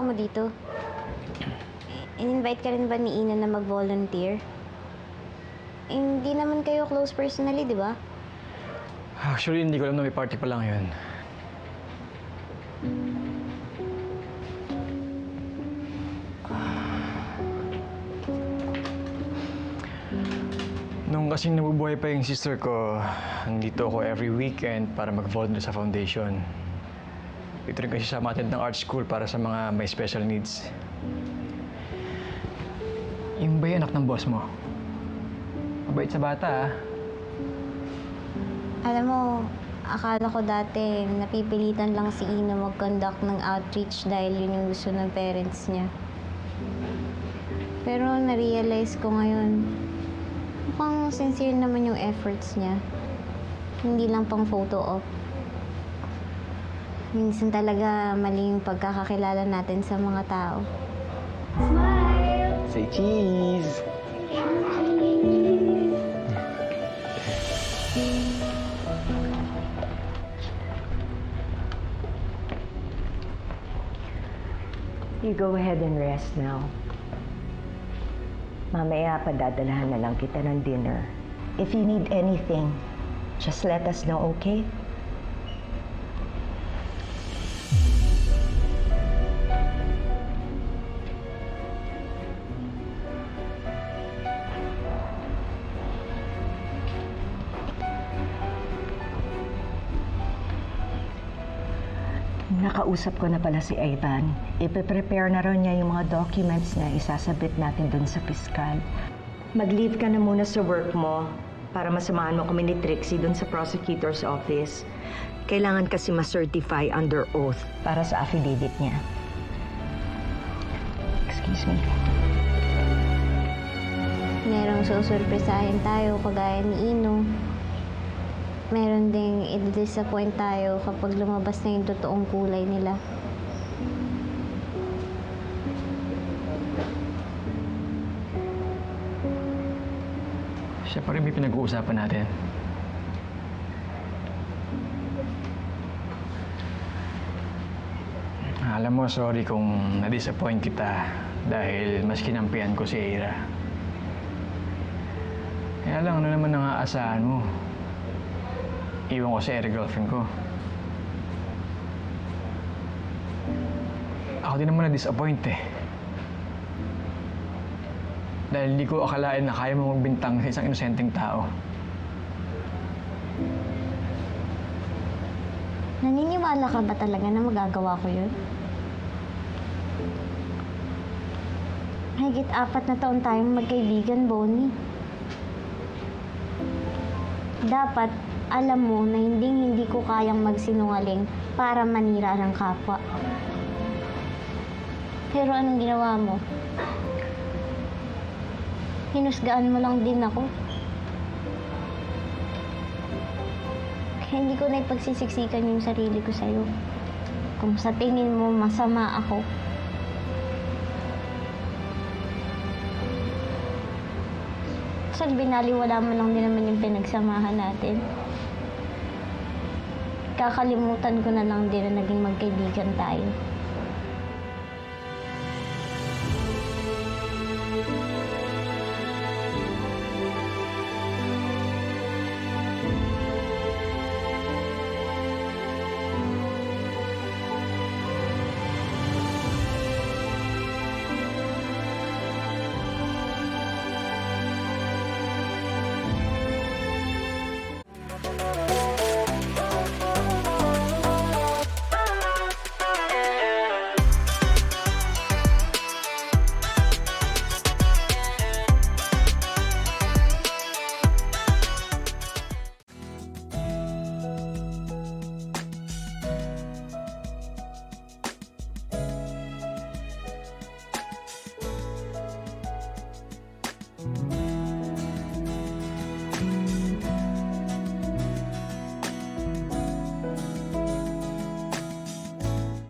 mo dito? In-invite ka rin ba ni Ina na mag-volunteer? Hindi naman kayo close personally, di ba? Actually, hindi ko alam na may party pa lang yun. Nung kasing nabubuhay pa yung sister ko, nandito ako every weekend para mag-volunteer sa foundation. Dito rin kasi siya ma-attend ng art school para sa mga may special needs. Yung ba yung anak ng boss mo? Mabait sa bata, ah. Alam mo, akala ko dati napipilitan lang si Ina mag-conduct ng outreach dahil yun yung gusto ng parents niya. Pero na-realize ko ngayon, mukhang sincere naman yung efforts niya. Hindi lang pang photo op. Minsan talaga mali yung pagkakakilala natin sa mga tao. Say cheese! You go ahead and rest now. Mamaya padadalahan na lang kita ng dinner. If you need anything, just let us know, okay? Nakausap ko na pala si Ivan. Ipe-prepare na raw niya yung mga documents na isasabit natin dun sa piskal. Mag-leave ka na muna sa work mo para masamahan mo kami ni Trixie dun sa prosecutor's office. Kailangan kasi ma-certify under oath para sa affidavit niya. Excuse me. Merong susurpresahin tayo kagaya ni Ino. Meron ding i-disappoint tayo kapag lumabas na yung totoong kulay nila. Siya pa rin may pinag-uusapan natin. Alam mo, sorry kung na-disappoint kita dahil mas kinampihan ko si Ira. Kaya lang, ano naman ang aasahan mo? Iwan ko si Ira, girlfriend ko. Ako din naman na-disappoint eh. Dahil hindi ko akalain na kaya mo magbintang sa isang inosenteng tao. Naniniwala ka ba talaga na magagawa ko yun? Higit 4 na taon tayong magkaibigan, Bonnie. Dapat alam mo na hindi ko kayang magsinungaling para manira ng kapwa. Pero anong ginawa mo? Hinusgaan mo lang din ako. Kaya hindi ko na ipagsisiksikan yung sarili ko sa'yo. Kung sa tingin mo masama ako, saan binaliwala mo lang din naman yung pinagsamahan natin. Kakalimutan ko na lang din na naging magkaibigan tayo.